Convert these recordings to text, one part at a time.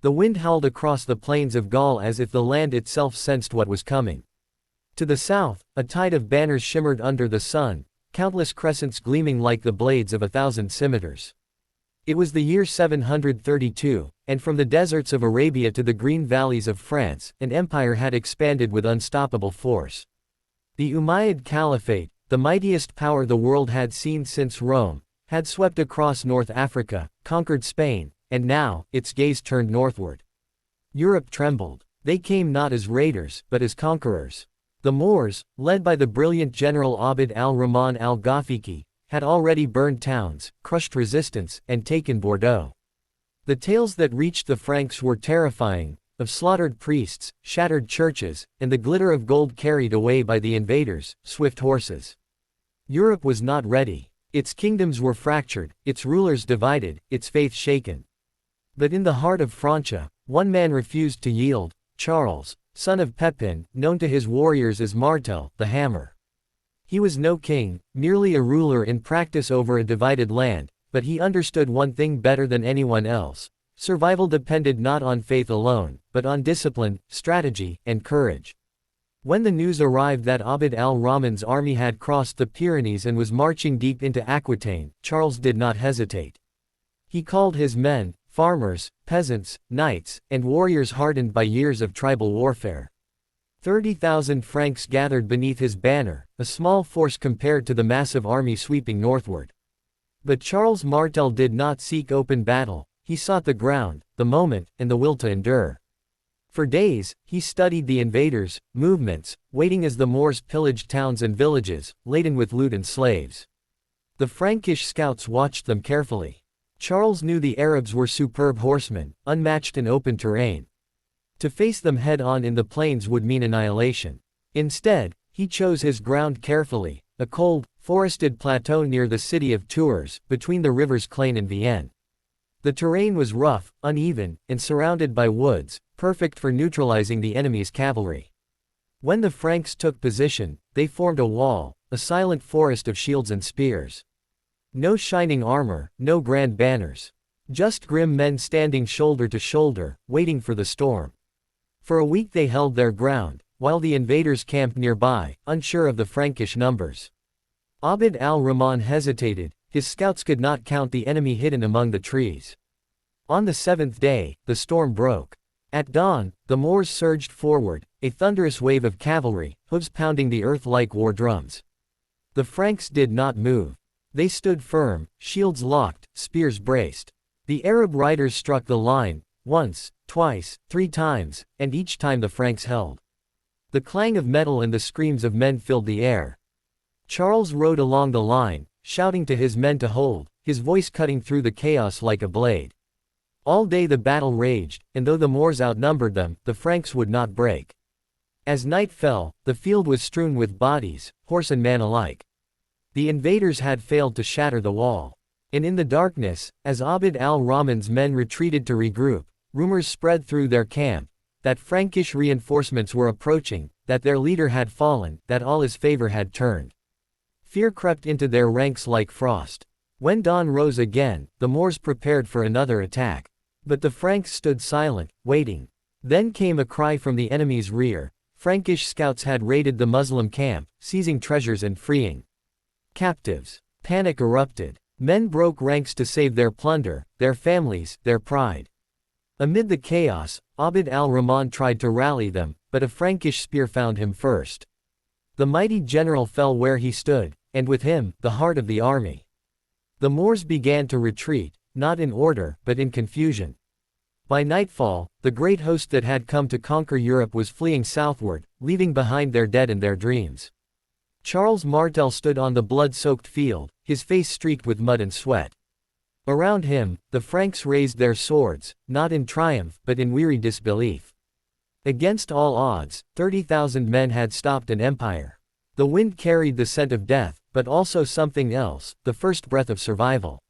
The wind howled across the plains of Gaul as if the land itself sensed what was coming. To the south, a tide of banners shimmered under the sun, countless crescents gleaming like the blades of 1,000 scimitars. It was the year 732, and from the deserts of Arabia to the green valleys of France, an empire had expanded with unstoppable force. The Umayyad Caliphate, the mightiest power the world had seen since Rome, had swept across North Africa, conquered Spain, and now, its gaze turned northward. Europe trembled. They came not as raiders, but as conquerors. The Moors, led by the brilliant general Abd al-Rahman al-Ghafiqi, had already burned towns, crushed resistance, and taken Bordeaux. The tales that reached the Franks were terrifying, of slaughtered priests, shattered churches, and the glitter of gold carried away by the invaders, swift horses. Europe was not ready. Its kingdoms were fractured, its rulers divided, its faith shaken. But in the heart of Francia, one man refused to yield, Charles, son of Pepin, known to his warriors as Martel, the Hammer. He was no king, merely a ruler in practice over a divided land, but he understood one thing better than anyone else. Survival depended not on faith alone, but on discipline, strategy, and courage. When the news arrived that Abd al-Rahman's army had crossed the Pyrenees and was marching deep into Aquitaine, Charles did not hesitate. He called his men, farmers, peasants, knights, and warriors hardened by years of tribal warfare. 30,000 Franks gathered beneath his banner, a small force compared to the massive army sweeping northward. But Charles Martel did not seek open battle, he sought the ground, the moment, and the will to endure. For days, he studied the invaders' movements, waiting as the Moors pillaged towns and villages, laden with loot and slaves. The Frankish scouts watched them carefully. Charles knew the Arabs were superb horsemen, unmatched in open terrain. To face them head-on in the plains would mean annihilation. Instead, he chose his ground carefully, a cold, forested plateau near the city of Tours, between the rivers Clain and Vienne. The terrain was rough, uneven, and surrounded by woods, perfect for neutralizing the enemy's cavalry. When the Franks took position, they formed a wall, a silent forest of shields and spears. No shining armor, no grand banners. Just grim men standing shoulder to shoulder, waiting for the storm. For a week they held their ground, while the invaders camped nearby, unsure of the Frankish numbers. Abd al-Rahman hesitated, his scouts could not count the enemy hidden among the trees. On the seventh day, the storm broke. At dawn, the Moors surged forward, a thunderous wave of cavalry, hooves pounding the earth like war drums. The Franks did not move. They stood firm, shields locked, spears braced. The Arab riders struck the line, once, twice, 3 times, and each time the Franks held. The clang of metal and the screams of men filled the air. Charles rode along the line, shouting to his men to hold, his voice cutting through the chaos like a blade. All day the battle raged, and though the Moors outnumbered them, the Franks would not break. As night fell, the field was strewn with bodies, horse and man alike. The invaders had failed to shatter the wall. And in the darkness, as Abd al-Rahman's men retreated to regroup, rumors spread through their camp, that Frankish reinforcements were approaching, that their leader had fallen, that all his favor had turned. Fear crept into their ranks like frost. When dawn rose again, the Moors prepared for another attack. But the Franks stood silent, waiting. Then came a cry from the enemy's rear. Frankish scouts had raided the Muslim camp, seizing treasures and freeing captives. Panic erupted. Men broke ranks to save their plunder, their families, their pride. Amid the chaos, Abd al-Rahman tried to rally them, but a Frankish spear found him first. The mighty general fell where he stood, and with him, the heart of the army. The Moors began to retreat, not in order, but in confusion. By nightfall, the great host that had come to conquer Europe was fleeing southward, leaving behind their dead and their dreams. Charles Martel stood on the blood-soaked field, his face streaked with mud and sweat. Around him, the Franks raised their swords, not in triumph, but in weary disbelief. Against all odds, 30,000 men had stopped an empire. The wind carried the scent of death, but also something else, the first breath of survival.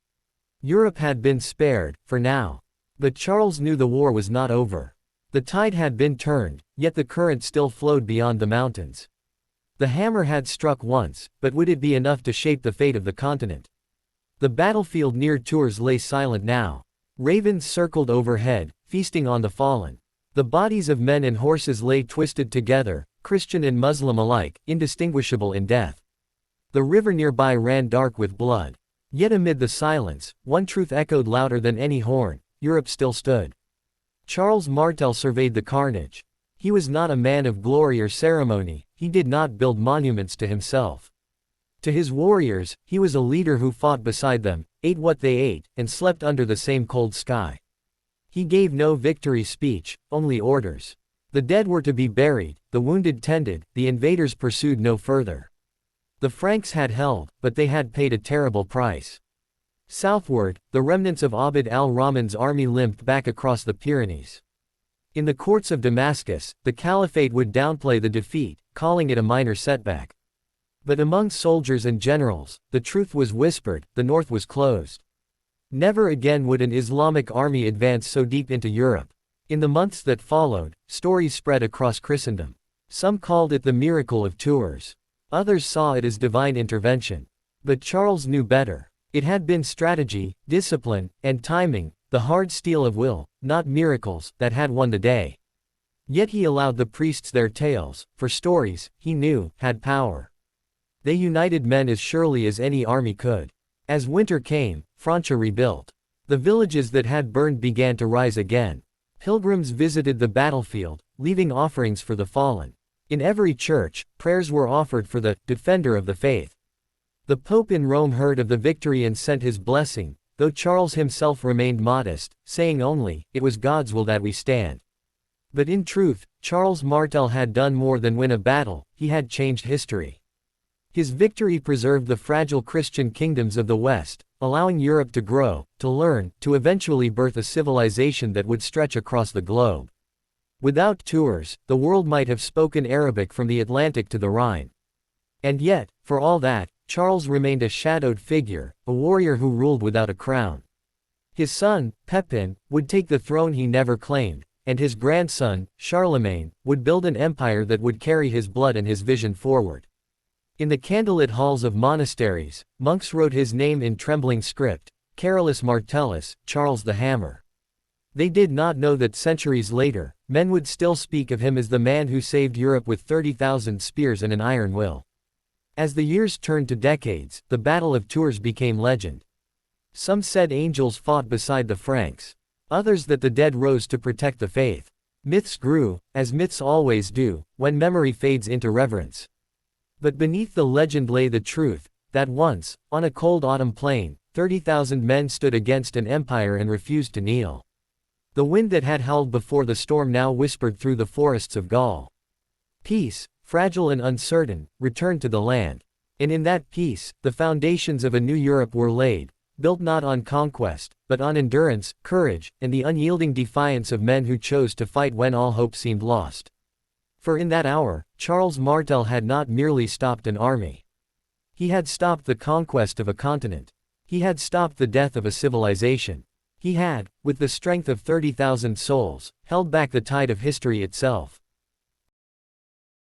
Europe had been spared, for now. But Charles knew the war was not over. The tide had been turned, yet the current still flowed beyond the mountains. The hammer had struck once, but would it be enough to shape the fate of the continent? The battlefield near Tours lay silent now. Ravens circled overhead, feasting on the fallen. The bodies of men and horses lay twisted together, Christian and Muslim alike, indistinguishable in death. The river nearby ran dark with blood. Yet amid the silence, one truth echoed louder than any horn: Europe still stood. Charles Martel surveyed the carnage. He was not a man of glory or ceremony, he did not build monuments to himself. To his warriors, he was a leader who fought beside them, ate what they ate, and slept under the same cold sky. He gave no victory speech, only orders. The dead were to be buried, the wounded tended, the invaders pursued no further. The Franks had held, but they had paid a terrible price. Southward, the remnants of Abd al-Rahman's army limped back across the Pyrenees. In the courts of Damascus, the caliphate would downplay the defeat, calling it a minor setback. But among soldiers and generals, the truth was whispered: the north was closed. Never again would an Islamic army advance so deep into Europe. In the months that followed, stories spread across Christendom. Some called it the miracle of Tours. Others saw it as divine intervention. But Charles knew better. It had been strategy, discipline, and timing, the hard steel of will, not miracles, that had won the day. Yet he allowed the priests their tales, for stories, he knew, had power. They united men as surely as any army could. As winter came, Francia rebuilt. The villages that had burned began to rise again. Pilgrims visited the battlefield, leaving offerings for the fallen. In every church, prayers were offered for the defender of the faith. The Pope in Rome heard of the victory and sent his blessing, though Charles himself remained modest, saying only, "It was God's will that we stand." But in truth, Charles Martel had done more than win a battle, he had changed history. His victory preserved the fragile Christian kingdoms of the West, allowing Europe to grow, to learn, to eventually birth a civilization that would stretch across the globe. Without Tours, the world might have spoken Arabic from the Atlantic to the Rhine. And yet, for all that, Charles remained a shadowed figure, a warrior who ruled without a crown. His son, Pepin, would take the throne he never claimed, and his grandson, Charlemagne, would build an empire that would carry his blood and his vision forward. In the candlelit halls of monasteries, monks wrote his name in trembling script: Carolus Martellus, Charles the Hammer. They did not know that centuries later, men would still speak of him as the man who saved Europe with 30,000 spears and an iron will. As the years turned to decades, the Battle of Tours became legend. Some said angels fought beside the Franks. Others that the dead rose to protect the faith. Myths grew, as myths always do, when memory fades into reverence. But beneath the legend lay the truth, that once, on a cold autumn plain, 30,000 men stood against an empire and refused to kneel. The wind that had howled before the storm now whispered through the forests of Gaul. Peace, fragile and uncertain, returned to the land. And in that peace, the foundations of a new Europe were laid, built not on conquest, but on endurance, courage, and the unyielding defiance of men who chose to fight when all hope seemed lost. For in that hour, Charles Martel had not merely stopped an army. He had stopped the conquest of a continent. He had stopped the death of a civilization. He had, with the strength of 30,000 souls, held back the tide of history itself.